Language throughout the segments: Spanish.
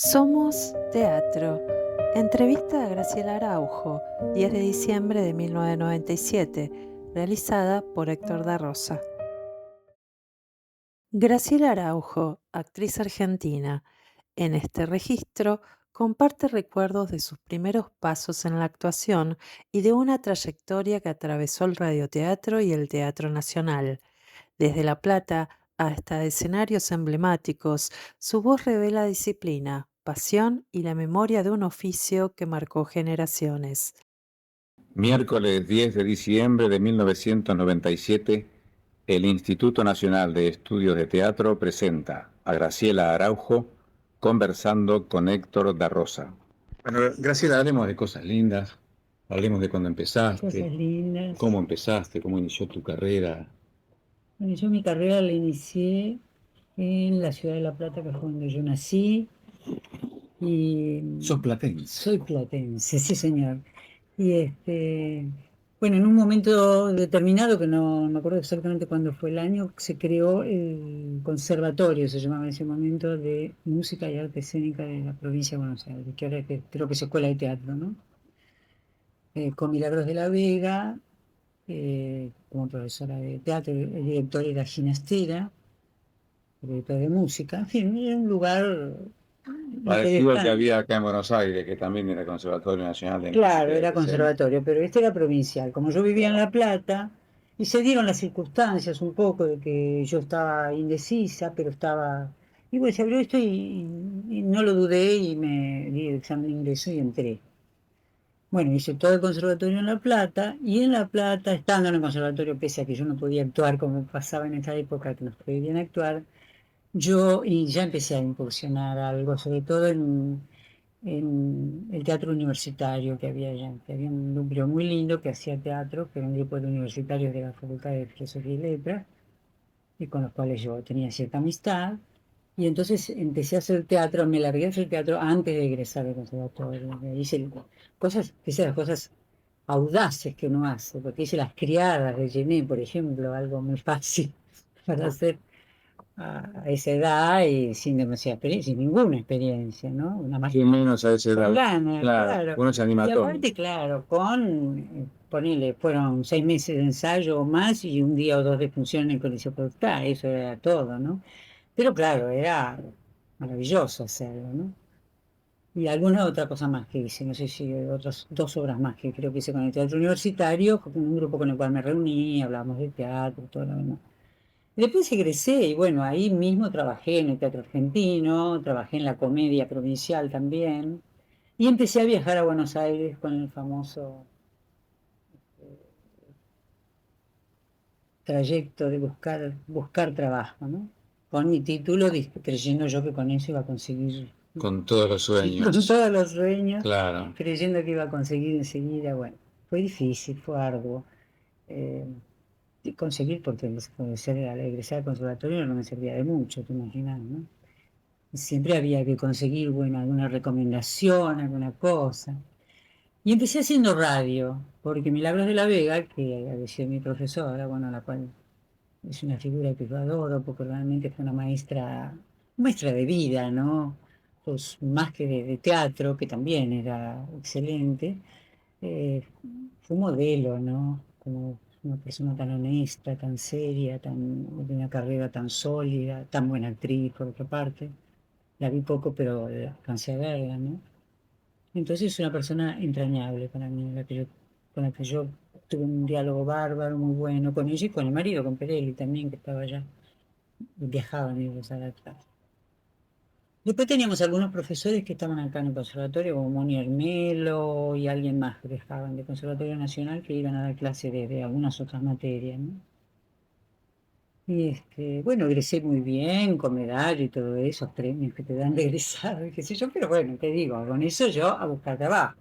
Somos Teatro. Entrevista a Graciela Araujo, 10 de diciembre de 1997, realizada por Héctor da Rosa. Graciela Araujo, actriz argentina. En este registro comparte recuerdos de sus primeros pasos en la actuación y de una trayectoria que atravesó el radioteatro y el Teatro Nacional. Desde La Plata hasta escenarios emblemáticos, su voz revela disciplina, pasión y la memoria de un oficio que marcó generaciones. Miércoles 10 de diciembre de 1997, el Instituto Nacional de Estudios de Teatro presenta a Graciela Araujo conversando con Héctor da Rosa. Bueno, Graciela, hablemos de cosas lindas, hablemos de cuando empezaste. Cosas lindas. ¿Cómo empezaste? ¿Cómo inició tu carrera? Bueno, yo mi carrera la inicié en la ciudad de La Plata, que fue donde yo nací. ¿Sos platense? Soy platense, sí señor. Y bueno, en un momento determinado, que no me acuerdo exactamente cuándo fue el año, se creó el conservatorio, se llamaba en ese momento, de Música y Arte Escénica de la provincia de Buenos Aires, que ahora creo que es Escuela de Teatro, ¿no? Con Milagros de la Vega, como profesora de teatro, el director era Ginastera, el director de música, en fin, era un lugar Parecido al que interesante. había acá en Buenos Aires, que también era Conservatorio Nacional de Claro, Música y era Artes Escénicas. conservatorio, pero este era provincial. Como yo vivía en La Plata, y se dieron las circunstancias un poco de que yo estaba indecisa, pero estaba... Y bueno, se abrió esto y no lo dudé y me di el examen de ingreso y entré. Bueno, hice todo el conservatorio en La Plata, y en La Plata, estando en el conservatorio, pese a que yo no podía actuar como pasaba en esa época que nos prohibían actuar, y ya empecé a incursionar algo, sobre todo en el teatro universitario que había allá, que había un núcleo muy lindo que hacía teatro, que era un grupo de universitarios de la Facultad de Filosofía y Letras, y con los cuales yo tenía cierta amistad. Y entonces empecé a hacer teatro, me largué a hacer teatro antes de egresar del conservatorio. Hice hice las cosas audaces que uno hace, porque hice las criadas de Gené, por ejemplo, algo muy fácil para hacer a esa edad y sin demasiada experiencia, sin ninguna experiencia, ¿no? Una más Sí, menos a esa con edad. ganas, Claro, claro. uno se anima Y a todo. aparte, claro, ponele, fueron 6 meses de ensayo o más y un día o dos de función en el Coliseo Portal, eso era todo, ¿no? Pero claro, era maravilloso hacerlo, ¿no? Y alguna otra cosa más que hice, no sé si otras 2 obras más que creo que hice con el teatro universitario, con un grupo con el cual me reuní, hablábamos de teatro, todo lo demás. Y después egresé y bueno, ahí mismo trabajé en el teatro argentino, trabajé en la comedia provincial también, y empecé a viajar a Buenos Aires con el famoso trayecto de buscar trabajo, ¿no? Con mi título, creyendo yo que con eso iba a conseguir, Con todos los sueños. con todos los sueños, Claro. creyendo que iba a conseguir enseguida. Bueno, fue difícil, fue arduo. eh, Conseguir, porque al egresar al conservatorio no me servía de mucho, te imaginas, ¿no? Siempre había que conseguir, bueno, alguna recomendación, alguna cosa. Y empecé haciendo radio, porque Milagros de la Vega, que había sido mi profesora, bueno, la cual es una figura que yo adoro, porque realmente fue una maestra de vida, ¿no? Pues más que de teatro, que también era excelente, eh, fue un modelo, ¿no? Como una persona tan honesta, tan seria, de una carrera tan sólida, tan buena actriz, por otra parte. La vi poco, pero alcancé a verla, ¿no? Entonces es una persona entrañable para mí, con la que yo tuve un diálogo bárbaro, muy bueno, con ella y con el marido, con Perelli también, que estaba allá. Viajaban ellos a la clase. Después teníamos algunos profesores que estaban acá en el conservatorio, como Moni Hermelo y alguien más que viajaban del Conservatorio Nacional, que iban a dar clase de algunas otras materias, ¿no? Y bueno, egresé muy bien, con medalla y todo eso, premios que te dan de egresado, y qué sé yo, pero bueno, te digo, con eso yo a buscar trabajo.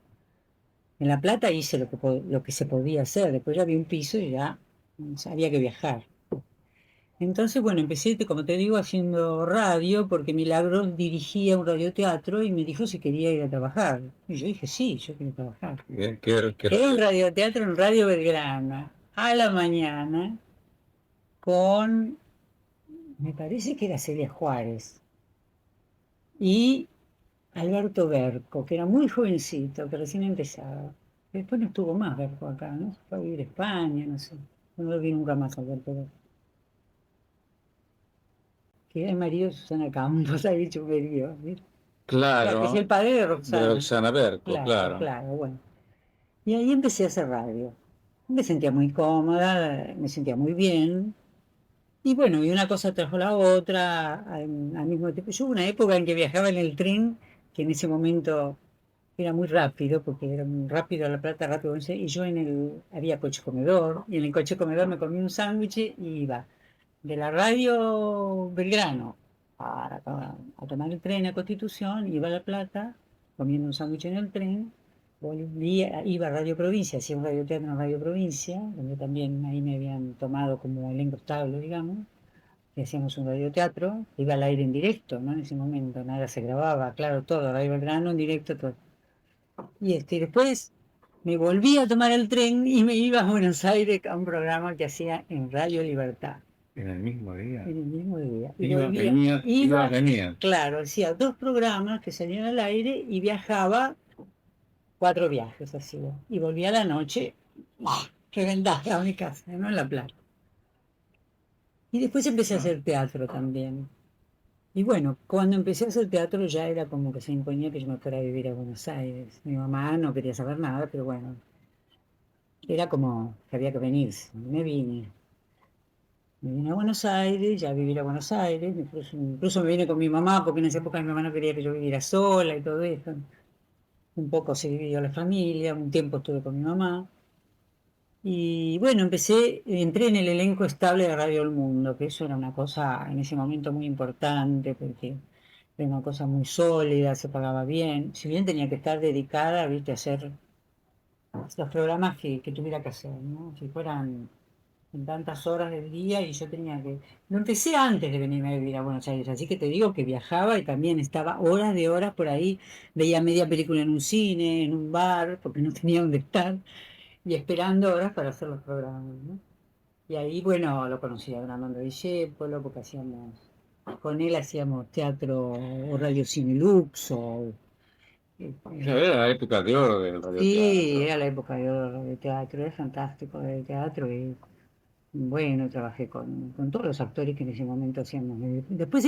En La Plata hice lo que se podía hacer, después ya había un piso y ya había que viajar. Entonces, bueno, empecé, como te digo, haciendo radio, porque Milagros dirigía un radioteatro y me dijo si quería ir a trabajar. Y yo dije, sí, yo quiero trabajar. Era un radioteatro en Radio Belgrano, a la mañana, con, me parece que era Celia Juárez. Y Alberto Berco, que era muy jovencito, que recién empezaba. Después no estuvo más Berco acá, ¿no? Se fue a vivir a España, no sé. No lo vi nunca más Alberto Berco. Que era el marido de Susana Campos, ha dicho medio, ¿viste? Claro, que es el Claro, padre de de Roxana. Roxana Berco, Claro, claro. claro, bueno. Y ahí empecé a hacer radio. Me sentía muy cómoda, me sentía muy bien. Y bueno, y una cosa trajo la otra al mismo tiempo. Yo hubo una época en que viajaba en el tren, que en ese momento era muy rápido, porque era muy rápido a La Plata, rápido, no sé, y yo había coche comedor, y en el coche comedor me comí un sándwich y iba de la radio Belgrano a tomar el tren a Constitución, iba a La Plata, comiendo un sándwich en el tren, volvía, iba a Radio Provincia, hacía un radioteatro en Radio Provincia, donde también ahí me habían tomado como elenco estable, digamos, y hacíamos un radioteatro, iba al aire en directo, ¿no? En ese momento, nada se grababa, claro, todo, Radio Belgrano en directo, todo. Y después me volví a tomar el tren y me iba a Buenos Aires a un programa que hacía en Radio Libertad. En el mismo día. En el mismo día. Y Iba, volvía, venía, iba, venía. claro, hacía 2 programas que salían al aire y viajaba 4 viajes así. Y volvía a la noche, reventada a mi casa, no en La Plata. Y después empecé a hacer teatro también. Y bueno, cuando empecé a hacer teatro ya era como que se imponía que yo me fuera a vivir a Buenos Aires. Mi mamá no quería saber nada, pero bueno, era como que había que venirse. Me vine. Me vine a Buenos Aires, ya a vivir a Buenos Aires. Incluso me vine con mi mamá, porque en esa época mi mamá no quería que yo viviera sola y todo eso. Un poco se dividió la familia, un tiempo estuve con mi mamá. Y bueno, entré en el elenco estable de Radio El Mundo, que eso era una cosa en ese momento muy importante, porque era una cosa muy sólida, se pagaba bien. Si bien tenía que estar dedicada, viste, a hacer los programas que tuviera que hacer, ¿no? Si fueran en tantas horas del día y yo tenía que... Lo empecé antes de venirme a vivir a Buenos Aires, así que te digo que viajaba y también estaba horas de horas por ahí, veía media película en un cine, en un bar, porque no tenía dónde estar, y esperando horas para hacer los programas, ¿no? Y ahí, bueno, lo conocí a Fernando Discépolo, porque con él hacíamos teatro o radio Cine Lux, Ya era la época de oro del sí, radioteatro. era la época de oro del teatro, era fantástico el teatro, y bueno, trabajé con todos los actores que en ese momento hacíamos. Después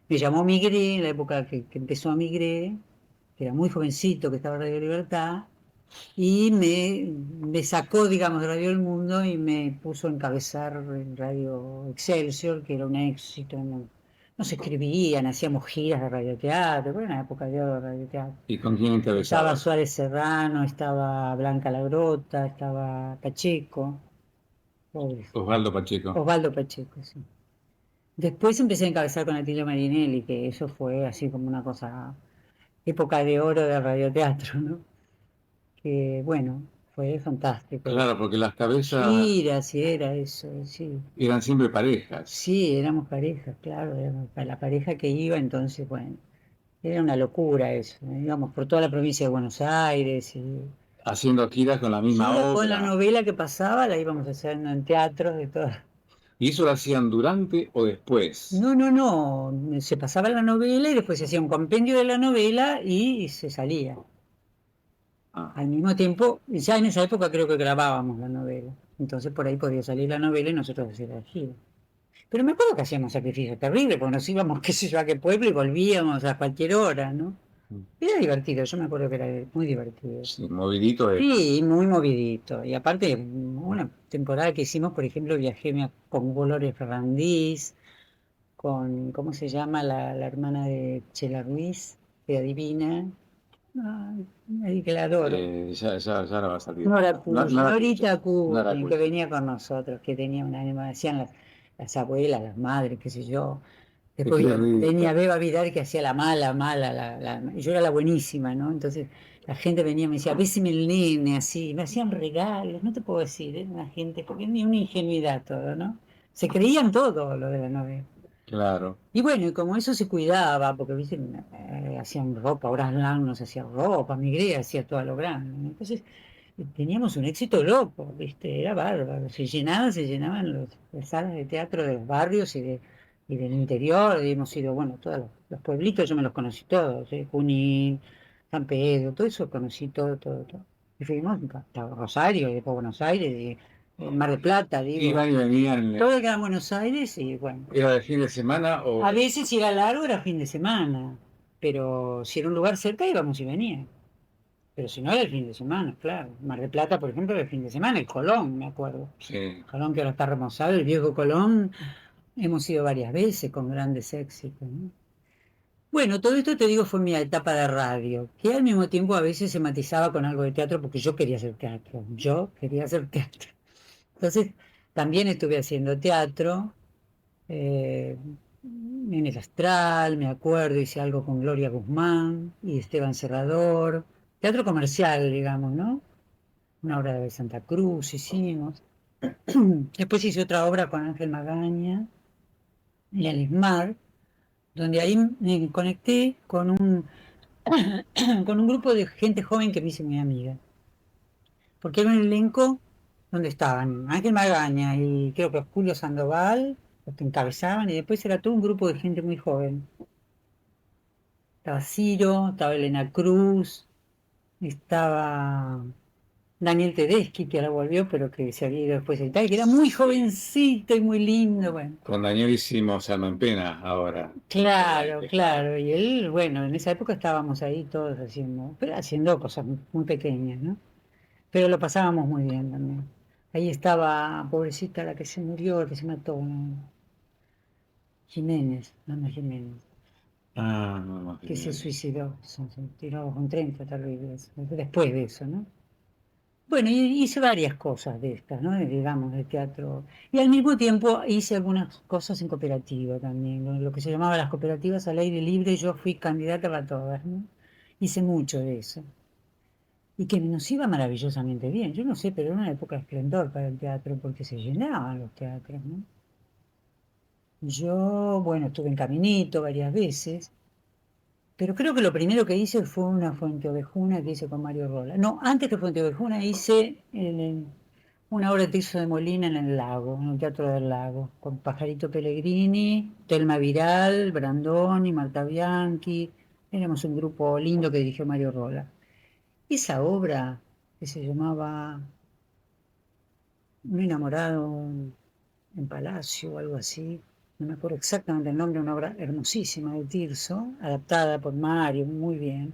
me llamó Migré, en la época que empezó a Migré, que era muy jovencito, que estaba en Radio Libertad, y me sacó, digamos, de Radio El Mundo y me puso a encabezar en Radio Excelsior, que era un éxito. Nos escribían, hacíamos giras de radioteatro, era una época de oro de radioteatro. ¿Y con quién Estaba encabezabas? Suárez Serrano, estaba Blanca Lagrota, estaba Pacheco, pobres. Osvaldo Pacheco. Osvaldo Pacheco, sí. Después empecé a encabezar con Atilio Marinelli, que eso fue así como una cosa, época de oro del radioteatro, ¿no? Que bueno, fue fantástico. Claro, porque las cabezas Giras, sí, era eso, sí. eran siempre parejas, Sí, éramos parejas, claro, éramos la pareja que iba, entonces, bueno, era una locura eso. Íbamos por toda la provincia de Buenos Aires y haciendo giras con la misma gira con la obra. novela que pasaba, la íbamos haciendo en teatros de todas. ¿Y eso lo hacían durante o después? No, no, no, se pasaba la novela y después se hacía un compendio de la novela y se salía. Ah, Al mismo tiempo, ya en esa época creo que grabábamos la novela. Entonces por ahí podía salir la novela y nosotros hacer la gira. Pero me acuerdo que hacíamos sacrificios terribles, porque nos íbamos, qué sé yo, a qué pueblo y volvíamos a cualquier hora, ¿no? Era divertido, yo me acuerdo que era muy divertido. sí, movidito de... Sí, muy movidito. Y aparte, una temporada que hicimos, por ejemplo, con Dolores Ferrandís, con, ¿cómo se llama? La hermana de Chela Ruiz, de Adivina. Ay, que la adoro. ya no va a salir. Nora No, Cush, Norita Nora Cush, que Cush. venía con nosotros, que tenía una anima, decían las abuelas, las madres, qué sé yo. Qué Después venía rica. Beba Vidal que hacía la mala, mala, y yo era la buenísima, ¿no? Entonces la gente venía y me decía, bésime el nene, así, me hacían regalos, no te puedo decir, era una gente, porque ni una ingenuidad todo, ¿no? Se creían todo lo de la novela. Claro. Y bueno, y como eso se cuidaba, porque viste, hacían ropa, Horace Lang nos hacía ropa, Migré hacía todo a lo grande, ¿no? Entonces teníamos un éxito loco, viste, era bárbaro, se llenaban las salas de teatro de los barrios y del interior, y hemos ido, bueno, todas las Los pueblitos yo me los conocí todos, Junín, San Pedro, todo eso conocí todo. Y fuimos hasta Rosario, y después Buenos Aires, Mar del Plata, digo. Iban y venían. Todo quedaba en Buenos Aires y bueno. ¿Era de fin de semana o...? A veces si era largo era fin de semana, pero si era un lugar cerca íbamos y veníamos. Pero si no era el fin de semana, claro. Mar del Plata, por ejemplo, era el fin de semana, el Colón, me acuerdo. Sí. Colón que ahora está remozado, el viejo Colón, hemos ido varias veces con grandes éxitos, ¿no? Bueno, todo esto te digo fue mi etapa de radio, que al mismo tiempo a veces se matizaba con algo de teatro porque yo quería hacer teatro, Entonces, también estuve haciendo teatro, eh, en el Astral, me acuerdo, hice algo con Gloria Guzmán y Esteban Serrador, teatro comercial, digamos, ¿no? Una obra de Santa Cruz hicimos. Después hice otra obra con Ángel Magaña, en el ISMAR, donde ahí me conecté con con un grupo de gente joven que me hice mi amiga. Porque era un elenco donde estaban Ángel Magaña y creo que Julio Sandoval, los que encabezaban, y después era todo un grupo de gente muy joven. Estaba Ciro, estaba Elena Cruz, estaba Daniel Tedeschi, que ahora volvió, pero que se había ido después de Italia, que era muy jovencito y muy lindo, bueno. Con Daniel hicimos Alma en Pena ahora. Claro, y él, bueno, en esa época estábamos ahí todos haciendo cosas muy pequeñas, ¿no? Pero lo pasábamos muy bien también. Ahí estaba, pobrecita, la que se murió, la que se mató, ¿no? Jiménez, Ana Jiménez, Ah, no, que se suicidó, se tiró con 30 tal vez, después de eso, ¿no? Bueno, y hice varias cosas de estas, ¿no? Digamos, de teatro. Y al mismo tiempo hice algunas cosas en cooperativa también, ¿no? Lo que se llamaba las cooperativas al aire libre, yo fui candidata a todas, ¿no? Hice mucho de eso. Y que nos iba maravillosamente bien. Yo no sé, pero era una época de esplendor para el teatro, porque se llenaban los teatros, ¿no? Yo, bueno, estuve en Caminito varias veces, pero creo que lo primero que hice fue una Fuente Ovejuna que hice con Mario Rola. No, antes que Fuente Ovejuna hice una obra de Tirso de Molina en el lago, en el Teatro del Lago, con Pajarito Pellegrini, Telma Viral, Brandoni, Marta Bianchi. Éramos un grupo lindo que dirigió Mario Rola. Esa obra que se llamaba Un enamorado en Palacio o algo así, no me acuerdo exactamente el nombre, una obra hermosísima de Tirso, adaptada por Mario, muy bien,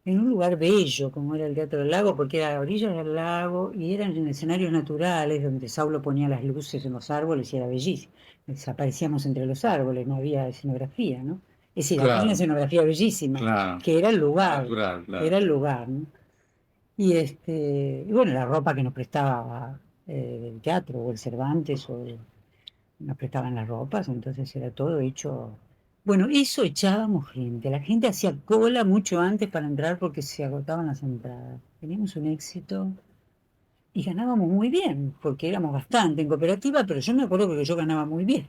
en un lugar bello como era el Teatro del Lago, porque era a orillas del lago y eran en escenarios naturales donde Saulo ponía las luces en los árboles y era bellísimo. Desaparecíamos entre los árboles, no había escenografía, ¿no? Es decir, había una escenografía bellísima, claro, que era el lugar, natural, claro. era el lugar, ¿no? Y bueno, la ropa que nos prestaba el teatro o el Cervantes nos prestaban las ropas, entonces era todo hecho. Bueno, eso echábamos gente. La gente hacía cola mucho antes para entrar porque se agotaban las entradas. Teníamos un éxito y ganábamos muy bien, porque éramos bastante en cooperativa, pero yo me acuerdo que yo ganaba muy bien.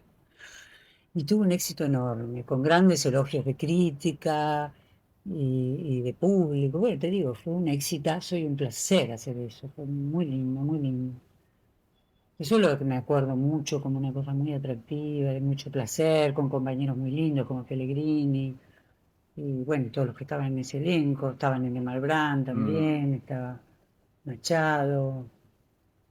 Y tuvo un éxito enorme, con grandes elogios de crítica y de público. Bueno, te digo, fue un exitazo y un placer hacer eso. Fue muy lindo, muy lindo. Eso es lo que me acuerdo mucho, como una cosa muy atractiva, de mucho placer, con compañeros muy lindos como Pellegrini, y bueno, todos los que estaban en ese elenco, estaban en el Malbrán también, estaba Machado,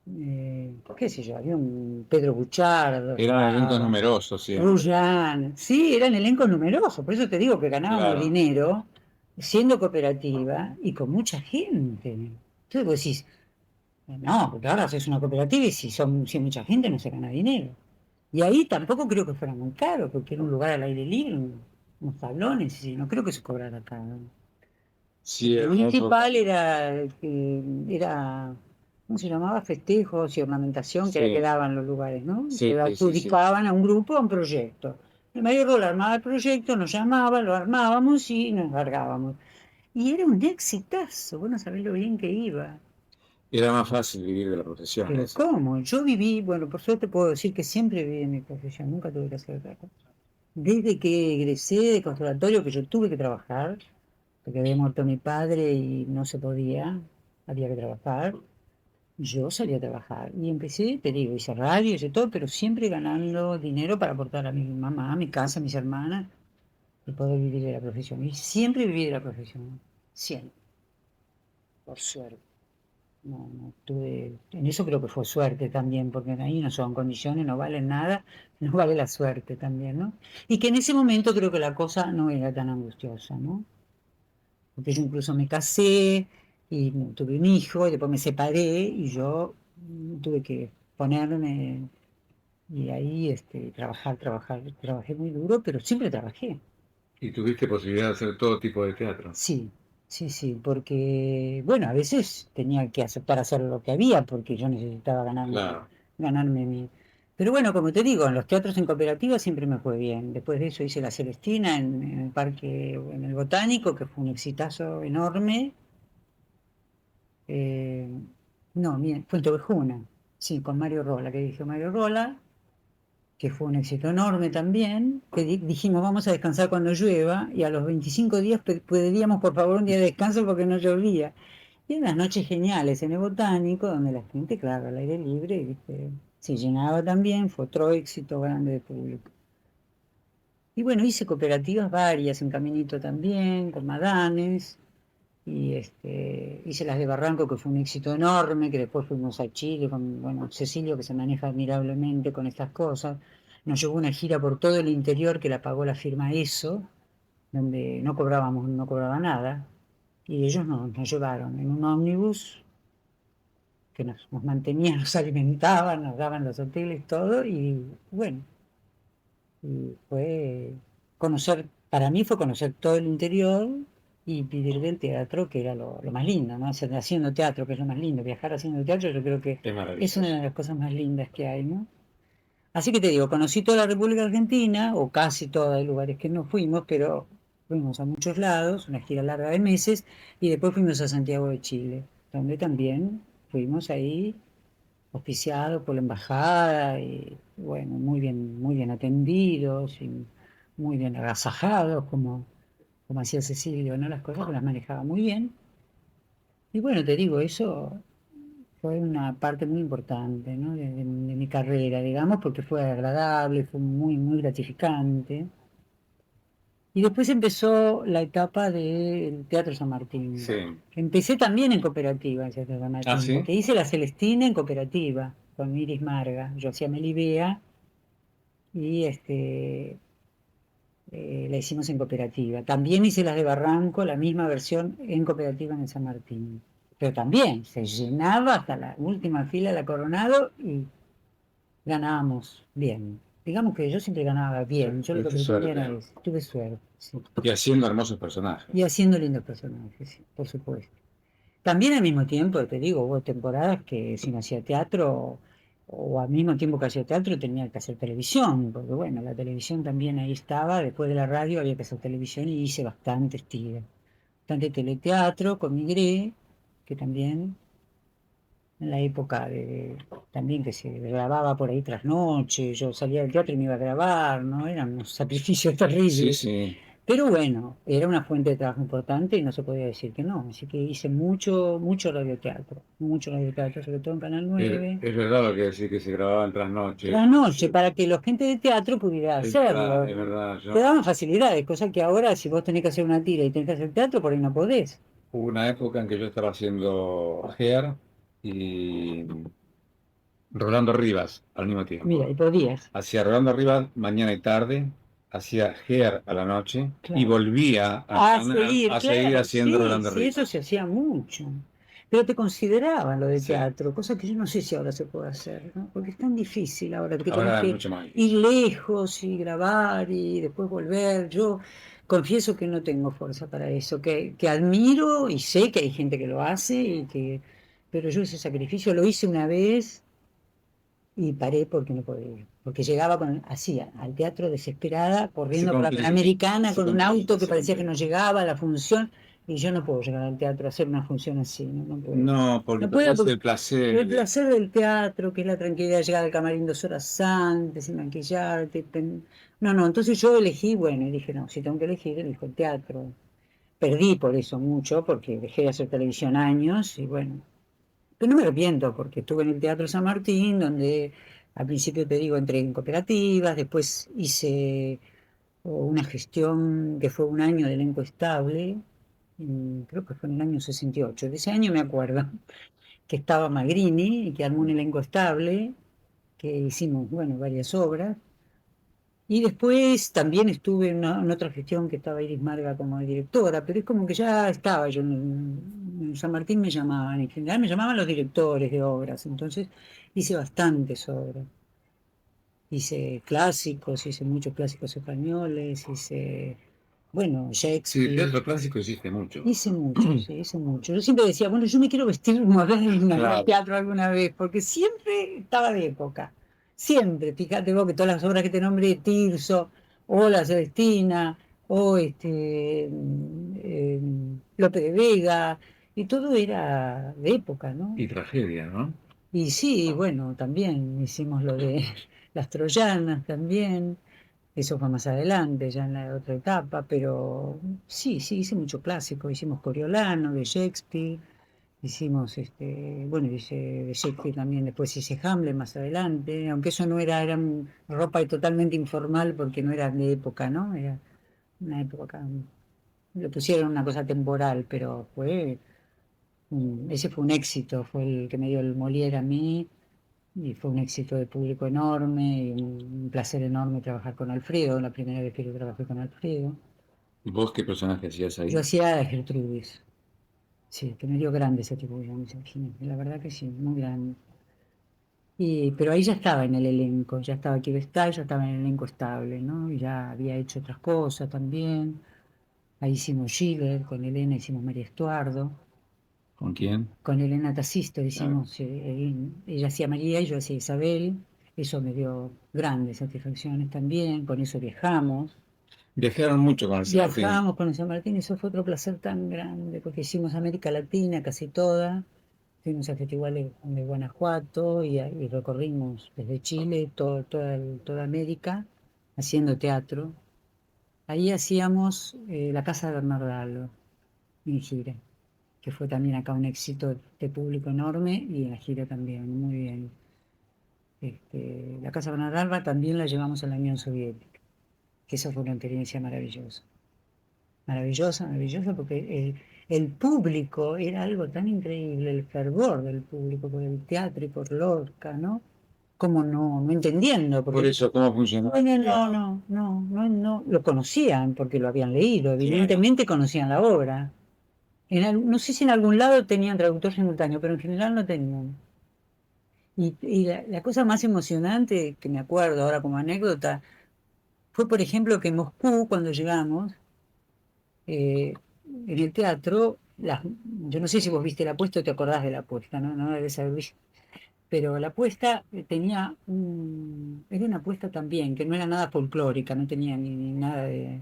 qué sé yo, había un Pedro Buchardo, Eran eventos numerosos, sí. Rullán, sí, eran elencos numerosos, por eso te digo que ganábamos Claro. dinero siendo cooperativa y con mucha gente. Entonces vos decís, no, porque ahora es una cooperativa y si hay mucha gente no se gana dinero. Y ahí tampoco creo que fuera muy caro, porque era un lugar al aire libre, unos tablones, y no creo que se cobrara caro. Sí, El principal era, ¿cómo se llamaba? Festejos y ornamentación, que era Sí. que daban los lugares, ¿no? Sí, Que lo sí, sí, adjudicaban a un grupo, a un proyecto. El mayor rol armaba el proyecto, nos llamaba, lo armábamos y nos largábamos. Y era un exitazo, vos no sabés lo bien que iba. Era más fácil vivir de la profesión. Pero Eso. ¿cómo? Yo viví, bueno, por suerte puedo decir que siempre viví en mi profesión, nunca tuve que hacer otra cosa. Desde que egresé de conservatorio, que yo tuve que trabajar, porque había muerto mi padre y no se podía, había que trabajar, yo salí a trabajar y empecé, te digo, hice radio, hice todo, pero siempre ganando dinero para aportar a mi mamá, a mi casa, a mis hermanas. el poder vivir de la profesión. Y siempre viví de la profesión, siempre, por suerte. No tuve, en eso creo que fue suerte también, porque ahí no son condiciones, no valen nada, no vale la suerte también, ¿no? Y que en ese momento creo que la cosa no era tan angustiosa, ¿no? Porque yo incluso me casé y tuve un hijo y después me separé y yo tuve que ponerme y ahí trabajé muy duro, pero siempre trabajé. ¿Y tuviste posibilidad de hacer todo tipo de teatro? Sí, sí, porque, bueno, a veces tenía que aceptar hacer lo que había porque yo necesitaba Claro. ganarme mi... Pero bueno, como te digo, en los teatros en cooperativa siempre me fue bien. Después de eso hice La Celestina en el parque, en el Botánico, que fue un exitazo enorme. Eh, no, bien, Fuente Ovejuna, sí, con Mario Rola, que dirigió Mario Rola, que fue un éxito enorme también, que dijimos vamos a descansar cuando llueva, y a los 25 días pedíamos por favor un día de descanso porque no llovía. Y unas noches geniales en el Botánico, donde la gente, claro, al aire libre, ¿viste? Se llenaba también, fue otro éxito grande de público. Y bueno, hice cooperativas varias en Caminito también, con Madanes, y hice las de Barranco, que fue un éxito enorme, que después fuimos a Chile con, bueno, Cecilio, que se maneja admirablemente con estas cosas. Nos llevó una gira por todo el interior que la pagó la firma ESO, donde no cobraba nada, y ellos nos llevaron en un ómnibus que nos mantenían, nos alimentaban, nos daban los hoteles, todo, y bueno, y fue para mí fue conocer todo el interior y vivir del teatro, que era lo más lindo, ¿no? Haciendo teatro, que es lo más lindo, viajar haciendo teatro, yo creo que Es es una maravilloso. de las cosas más lindas que hay, ¿no? Así que te digo, conocí toda la República Argentina, o casi toda, hay lugares que no fuimos, pero fuimos a muchos lados, una gira larga de meses, y después fuimos a Santiago de Chile, donde también fuimos ahí auspiciados por la embajada, y bueno, muy bien atendidos, y muy bien agasajados, como hacía Cecilio, ¿no? Las cosas que las manejaba muy bien. Y bueno, te digo, eso fue una parte muy importante, ¿no? de mi carrera, digamos, porque fue agradable, fue muy gratificante. Y después empezó la etapa del Teatro San Martín. Sí. Empecé también en cooperativa en Teatro San ¿Ah, Martín, sí? porque hice La Celestina en cooperativa, con Iris Marga. Yo hacía Melibea y la hicimos en cooperativa. También hice las de Barranco, la misma versión en cooperativa en el San Martín. Pero también se llenaba hasta la última fila la Coronado y ganábamos bien. Digamos que yo siempre ganaba bien, yo lo que Tuviste pretendía era suerte. eso, tuve suerte, sí. Y haciendo hermosos personajes. Y haciendo lindos personajes, sí, por supuesto. También al mismo tiempo, te digo, hubo temporadas que si no hacía teatro, o al mismo tiempo que hacía teatro tenía que hacer televisión, porque bueno, la televisión también ahí estaba, después de la radio había que hacer televisión y hice bastantes tiras. Bastante teleteatro con Migré, que también en la época también que se grababa por ahí tras noche, yo salía del teatro y me iba a grabar, ¿no? Eran unos sacrificios Sí, terribles. sí. Pero bueno, era una fuente de trabajo importante y no se podía decir que no. Así que hice mucho radioteatro, sobre todo en Canal Es, 9, es verdad lo que decís, que se grababa en trasnoche. tras noche, para que la gente de teatro pudiera Es hacerlo. verdad. Te Yo, daban facilidades, cosa que ahora si vos tenés que hacer una tira y tenés que hacer teatro, por ahí no podés. hubo una época en que yo estaba haciendo Gear y Rolando Rivas al mismo Mira, y tiempo. podías. Hacía Rolando Rivas mañana y tarde, hacía Gear a la noche y Claro. volvía A seguir, a seguir claro, haciendo sí, Rolando sí, eso se Rivas. hacía mucho. Pero te consideraban lo de Sí. teatro, cosa que yo no sé si ahora se puede hacer, ¿no? Porque es tan difícil ahora, que tenés Ahora es que mucho más ir difícil. lejos y grabar y después volver. Yo confieso que no tengo fuerza para eso, que admiro y sé que hay gente que lo hace, pero yo ese sacrificio lo hice una vez y paré porque no podía. Porque llegaba al teatro desesperada, Se corriendo por la complica, Panamericana se con un complica, auto que se parecía que no complica. llegaba a la función, y yo no puedo llegar al teatro a hacer una función así, no puedo. No, porque No puedo perdés porque el placer el de... placer del teatro, que es la tranquilidad de llegar al camarín 2 horas antes, sin maquillarte. No, entonces yo elegí, bueno, y dije, no, si tengo que elegir, elijo el teatro. Perdí por eso mucho, porque dejé de hacer televisión años, y bueno, pero no me arrepiento porque estuve en el Teatro San Martín, donde al principio te digo entré en cooperativas, después hice o una gestión que fue un año de elenco estable, creo que fue en el año 68, de ese año me acuerdo, que estaba Magrini y que armó un elenco estable, que hicimos, bueno, varias obras. Y después también estuve en otra gestión que estaba Iris Marga como directora, pero es como que ya estaba yo en San Martín me llamaban, en general me llamaban los directores de obras, entonces hice bastantes obras. Hice clásicos, hice muchos clásicos españoles, hice, bueno, Sí, Shakespeare. teatro clásico existe mucho. Hice mucho, sí, hice mucho. Yo siempre decía, bueno, yo me quiero vestir moderna en el Claro. teatro alguna vez, porque siempre estaba de época. Siempre, fíjate vos que todas las obras que te nombré, Tirso, o La Celestina, o Lope de Vega, y todo era de época, ¿no? Y tragedia, ¿no? Y sí, bueno, también hicimos lo de las troyanas también. Eso fue más adelante, ya en la otra etapa, pero sí, sí, hice mucho clásico. Hicimos Coriolano de Shakespeare, hicimos, bueno, hice de Shakespeare también, después hice Hamlet más adelante, aunque eso no era, era ropa totalmente informal porque no era de época, ¿no? Era una época, lo pusieron una cosa temporal, pero fue, ese fue un éxito, fue el que me dio el Molière a mí. Y fue un éxito de público enorme y un placer enorme trabajar con Alfredo, la primera vez que yo trabajé con Alfredo. ¿Vos qué personaje hacías Yo ahí? hacía a Gertrudis, sí, que me dio grande ese tipo de imagínate, la verdad que sí, muy grande. Pero ahí ya estaba en el elenco, ya estaba aquí está, ya estaba en el elenco estable, ¿no? Y ya había hecho otras cosas también. Ahí hicimos Schiller, con Elena hicimos María Estuardo, ¿Con quién? con Elena Tacisto hicimos, ella hacía María y yo hacía Isabel. Eso me dio grandes satisfacciones también, con eso viajamos. Viajaron mucho con el San Martín. Viajamos con el San Martín, eso fue otro placer tan grande, porque hicimos América Latina casi toda, fuimos a festivales de Guanajuato y recorrimos desde Chile toda América haciendo teatro. Ahí hacíamos La Casa de Bernardalo en gira, que fue también acá un éxito de público enorme y en la gira también, muy bien. La Casa Bernardal también la llevamos a la Unión Soviética, que eso fue una experiencia maravillosa. Maravillosa, maravillosa, porque el público era algo tan increíble, el fervor del público por el teatro y por Lorca, ¿no? Como no entendiendo. Porque, Por eso, ¿cómo funcionó? bueno, no, lo conocían porque lo habían leído, evidentemente conocían la obra. No sé si en algún lado tenían traductor simultáneo, pero en general no tenían. Y la cosa más emocionante que me acuerdo ahora como anécdota fue, por ejemplo, que en Moscú, cuando llegamos, en el teatro, yo no sé si vos viste la apuesta o te acordás de la apuesta, ¿no? No debes haber visto. Pero la apuesta era una apuesta también, que no era nada folclórica, no tenía ni nada de,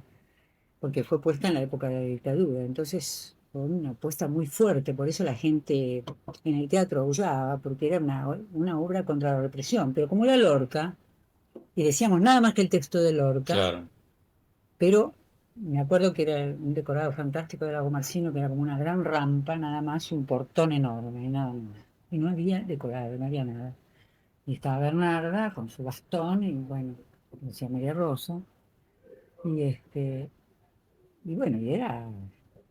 porque fue puesta en la época de la dictadura, entonces fue una apuesta muy fuerte, por eso la gente en el teatro aullaba, porque era una obra contra la represión, pero como era Lorca, y decíamos nada más que el texto de Lorca, Claro. pero me acuerdo que era un decorado fantástico de Lago Marcino, que era como una gran rampa, nada más, y un portón enorme, y nada más. Y no había decorado, no había nada. Y estaba Bernarda con su bastón, y bueno, decía María Rosa, y y bueno, y era,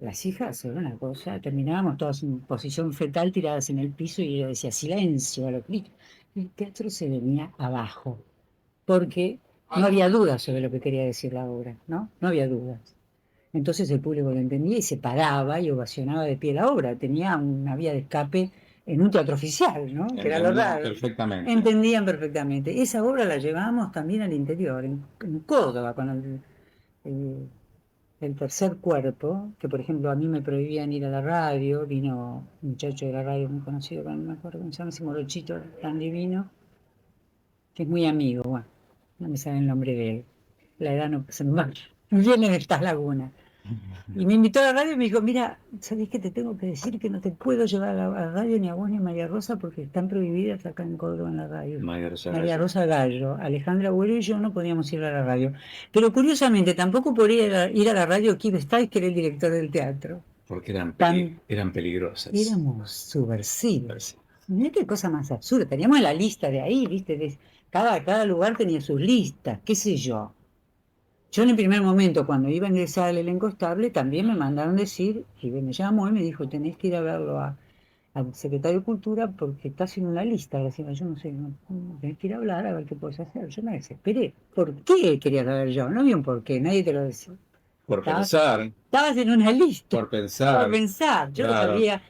las hijas era una cosa, terminábamos todas en posición fetal tiradas en el piso, y ella decía silencio a los gritos. El teatro se venía abajo, porque no había dudas sobre lo que quería decir la obra, ¿no? No había dudas. Entonces el público lo entendía y se paraba y ovacionaba de pie la obra. Tenía una vía de escape en un teatro oficial, ¿no? Que era lo Entendían raro. perfectamente. Entendían perfectamente. Esa obra la llevamos también al interior, en Córdoba, con el tercer cuerpo, que por ejemplo a mí me prohibían ir a la radio. Vino un muchacho de la radio muy conocido, que no me acuerdo cómo se llama, ese morochito tan divino, que es muy amigo, bueno, no me sabe el nombre de él. La edad no pasa mal. Vienen estas lagunas. Y me invitó a la radio y me dijo, mira, ¿sabés qué te tengo que decir? Que no te puedo llevar a la radio ni a vos ni a María Rosa porque están prohibidas acá en Córdoba en la radio. María Rosa Gallo, Alejandra Agüero y yo no podíamos ir a la radio. Pero curiosamente tampoco podía ir a la radio Kid Stiles, que era el director del teatro. Porque eran peligrosas. Éramos subversivos. Mirá qué cosa más absurda. Teníamos la lista de ahí, ¿viste? Cada lugar tenía sus listas, qué sé yo. Yo en el primer momento, cuando iba a ingresar al elenco estable, también me mandaron decir, y me llamó y me dijo, tenés que ir a verlo al secretario de Cultura porque está haciendo una lista. Decía, yo no sé, tenés que ir a hablar a ver qué puedes hacer. Yo me desesperé. ¿Por qué quería saber yo? No había un por qué, nadie te lo decía. Por pensar, Estabas en una lista, por por pensar, pensar. Yo lo claro. sabía.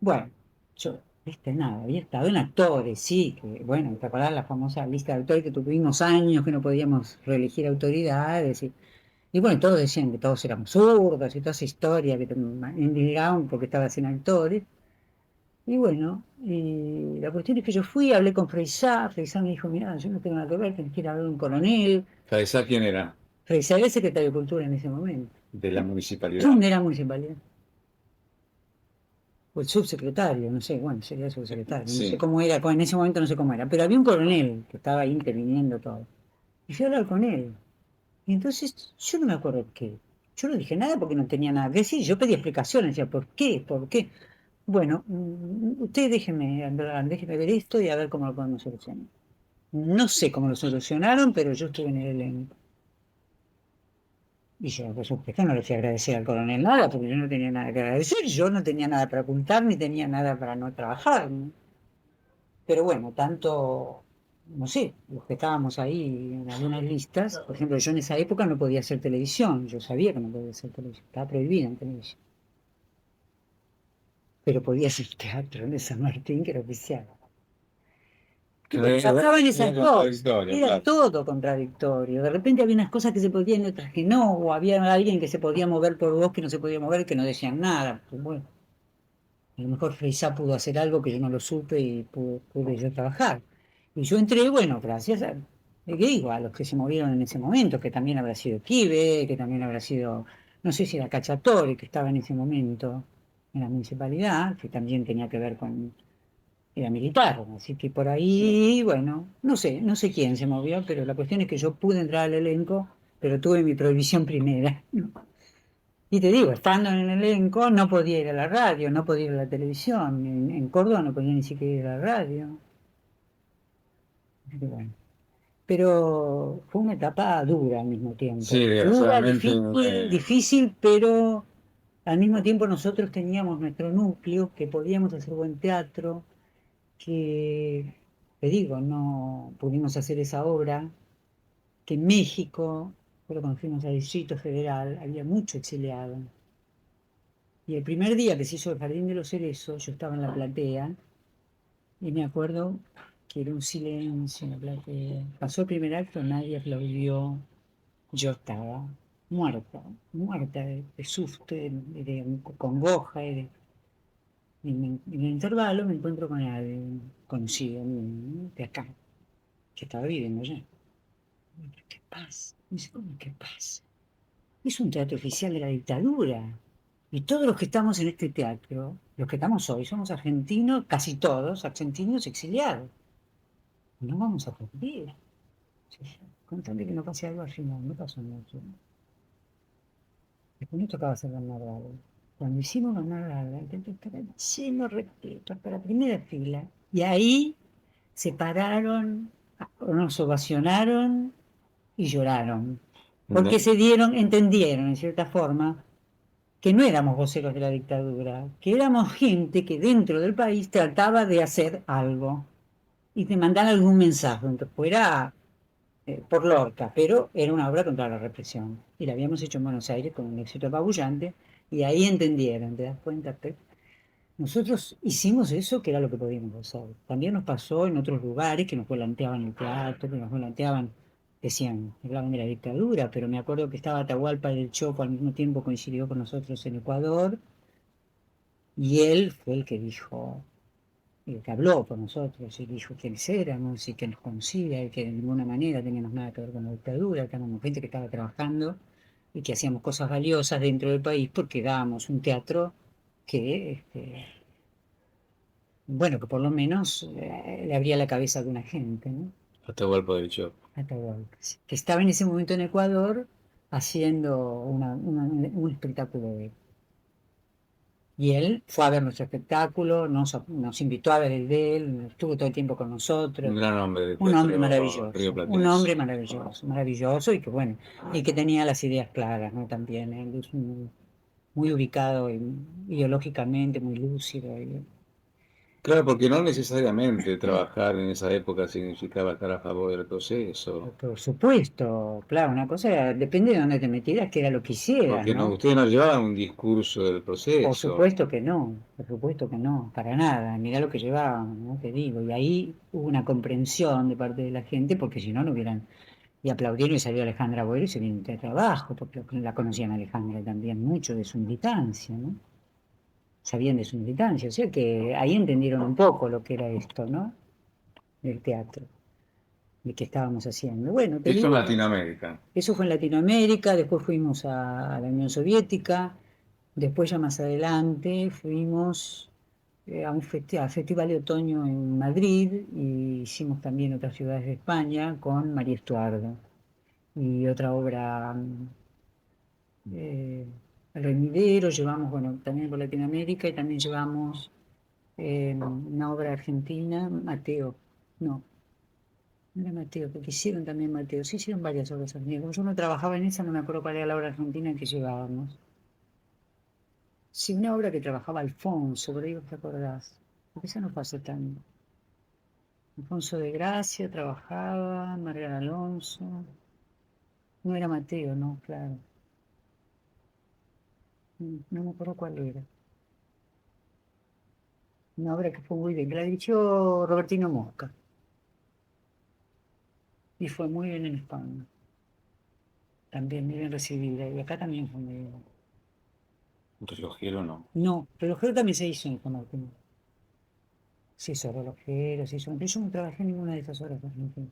Bueno, yo, nada, había estado en actores, sí, que, bueno, ¿te acordás la famosa lista de actores que tuvimos años que no podíamos reelegir autoridades? Y bueno, todos decían que todos éramos zurdos y toda esa historia que te indigaban porque estabas en actores. Y bueno, y la cuestión es que yo fui, hablé con Freisá me dijo, mira, yo no tengo nada que ver, tenés que ir a ver a un coronel. ¿Sabes quién era? Freisá era el secretario de Cultura en ese momento. De la municipalidad. Era municipalidad. O el subsecretario, no sé, bueno, sería el subsecretario, no Sí. sé cómo era, en ese momento no sé cómo era, pero había un coronel que estaba ahí interviniendo todo. Y fui a hablar con él. Y entonces yo no me acuerdo qué. Yo no dije nada porque no tenía nada que decir. Yo pedí explicaciones, decía, ¿por qué? ¿Por qué? Bueno, usted déjeme ver esto y a ver cómo lo podemos solucionar. No sé cómo lo solucionaron, pero yo estuve en el elenco. Y yo, por supuesto, no le fui a agradecer al coronel nada, porque yo no tenía nada que agradecer, yo no tenía nada para ocultar, ni tenía nada para no trabajar, ¿no? Pero bueno, tanto, no sé, los que estábamos ahí en algunas listas, por ejemplo, yo en esa época no podía hacer televisión, yo sabía que no podía hacer televisión, estaba prohibida en televisión. Pero podía hacer teatro en San Martín, que era oficial. Pasaban esas cosas, era claro. todo contradictorio. De repente había unas cosas que se podían y otras que no, o había alguien que se podía mover por vos que no se podía mover, que no decían nada. Pues bueno, a lo mejor Freisá pudo hacer algo que yo no lo supe y pude yo trabajar. Y yo entré, bueno, gracias a, ¿qué digo? A los que se movieron en ese momento, que también habrá sido Kibe, que también habrá sido, no sé si era Cacciatore, que estaba en ese momento en la municipalidad, que también tenía que ver con, era militar, así que por ahí, bueno, no sé quién se movió, pero la cuestión es que yo pude entrar al elenco, pero tuve mi prohibición primera. Y te digo, estando en el elenco, no podía ir a la radio, no podía ir a la televisión. En Córdoba no podía ni siquiera ir a la radio. Pero fue una etapa dura al mismo tiempo. Sí, Dura, desgraciadamente. difícil, pero al mismo tiempo nosotros teníamos nuestro núcleo, que podíamos hacer buen teatro, que, te digo, no pudimos hacer esa obra, que en México, pero cuando fuimos al Distrito Federal, había mucho exiliado. Y el primer día que se hizo el Jardín de los Cerezos, yo estaba en la platea y me acuerdo que era un silencio en la platea. Pasó el primer acto, nadie aplaudió. Yo estaba muerta, muerta de susto, de congoja. Y en el intervalo me encuentro con alguien conocido mío, de acá, que estaba viviendo allá. ¿Qué pasa? Me dice, ¿cómo qué pasa? Es un teatro oficial de la dictadura. Y todos los que estamos en este teatro, los que estamos hoy, somos argentinos, casi todos argentinos exiliados. No vamos a perder. Contame que no pase algo al final, no pasó mucho. Después nos tocaba hacer la narrada. Cuando hicimos la narrada, el teatro estaba lleno repleto, hasta la primera fila. Y ahí se pararon, nos ovacionaron y lloraron. Porque entendieron en cierta forma, que no éramos voceros de la dictadura, que éramos gente que dentro del país trataba de hacer algo y de mandar algún mensaje, aunque fuera por Lorca, pero era una obra contra la represión. Y la habíamos hecho en Buenos Aires con un éxito apabullante, y ahí entendieron, ¿te das cuenta? Nosotros hicimos eso que era lo que podíamos hacer. También nos pasó en otros lugares que nos volanteaban el teatro, que nos volanteaban, decían, hablaban de la dictadura, pero me acuerdo que estaba Atahualpa del Chopo al mismo tiempo coincidió con nosotros en Ecuador, y él fue el que dijo, el que habló por nosotros, y dijo quiénes éramos y que nos conocía, y que de ninguna manera teníamos nada que ver con la dictadura, que éramos gente que estaba trabajando y que hacíamos cosas valiosas dentro del país porque dábamos un teatro que, bueno, que por lo menos le abría la cabeza a alguna gente, ¿no? Atahualpa del Chopo. Atahualpa, sí, que estaba en ese momento en Ecuador haciendo un espectáculo de Y él fue a ver nuestro espectáculo, nos invitó a ver el de él, estuvo todo el tiempo con nosotros. Un gran hombre de Un hombre teatro maravilloso, un rioplatense. hombre maravilloso, maravilloso y que bueno, y que tenía las ideas claras, ¿no? También, él es muy ubicado ideológicamente, muy lúcido. Claro, porque no necesariamente trabajar en esa época significaba estar a favor del proceso. Por supuesto, claro, una cosa depende de dónde te metieras, que era lo que hicieras, Porque no, ¿no? ustedes no llevaban un discurso del proceso. Por supuesto que no, para nada, mirá lo que llevábamos, ¿no? Te digo, y ahí hubo una comprensión de parte de la gente, porque si no, no hubieran, y aplaudieron y salió Alejandra Boero y se vino de trabajo, porque la conocían a Alejandra también mucho de su militancia, ¿no? Sabían de su militancia, o sea que ahí entendieron un poco lo que era esto, ¿no? Del teatro, de que estábamos haciendo. Bueno, te Esto en digo, Latinoamérica. eso fue en Latinoamérica, después fuimos a la Unión Soviética, después ya más adelante fuimos a un al Festival de Otoño en Madrid y hicimos también otras ciudades de España con María Estuardo y otra obra, eh, El Reñidero, llevamos, bueno, también por Latinoamérica y también llevamos una obra argentina, Mateo, no, no era Mateo, porque hicieron también Mateo, sí hicieron varias obras argentinas, como yo no trabajaba en esa, no me acuerdo cuál era la obra argentina que llevábamos. Sí, una obra que trabajaba Alfonso, por ahí vos te acordás, porque esa no fue hace tanto. Alfonso de Gracia trabajaba, Margarita Alonso, no era Mateo, no, claro, no me acuerdo cuál era. Una obra que fue muy bien, que la dirigió Robertino Mosca y fue muy bien en España, también muy bien recibida, y acá también fue muy bien. Un relojero no. No, relojero también se hizo en San Martín. Se hizo relojero, se hizo. Pero yo no trabajé en ninguna de esas obras argentinas.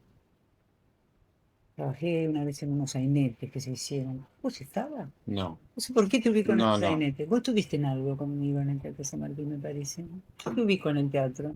Trabajé una vez en unos sainetes que se hicieron. ¿Vos estabas? No. No sé por qué te ubico en el No, no. sainete. Vos estuviste en algo conmigo en el Teatro San Martín, me parece. Yo te ubico en el teatro.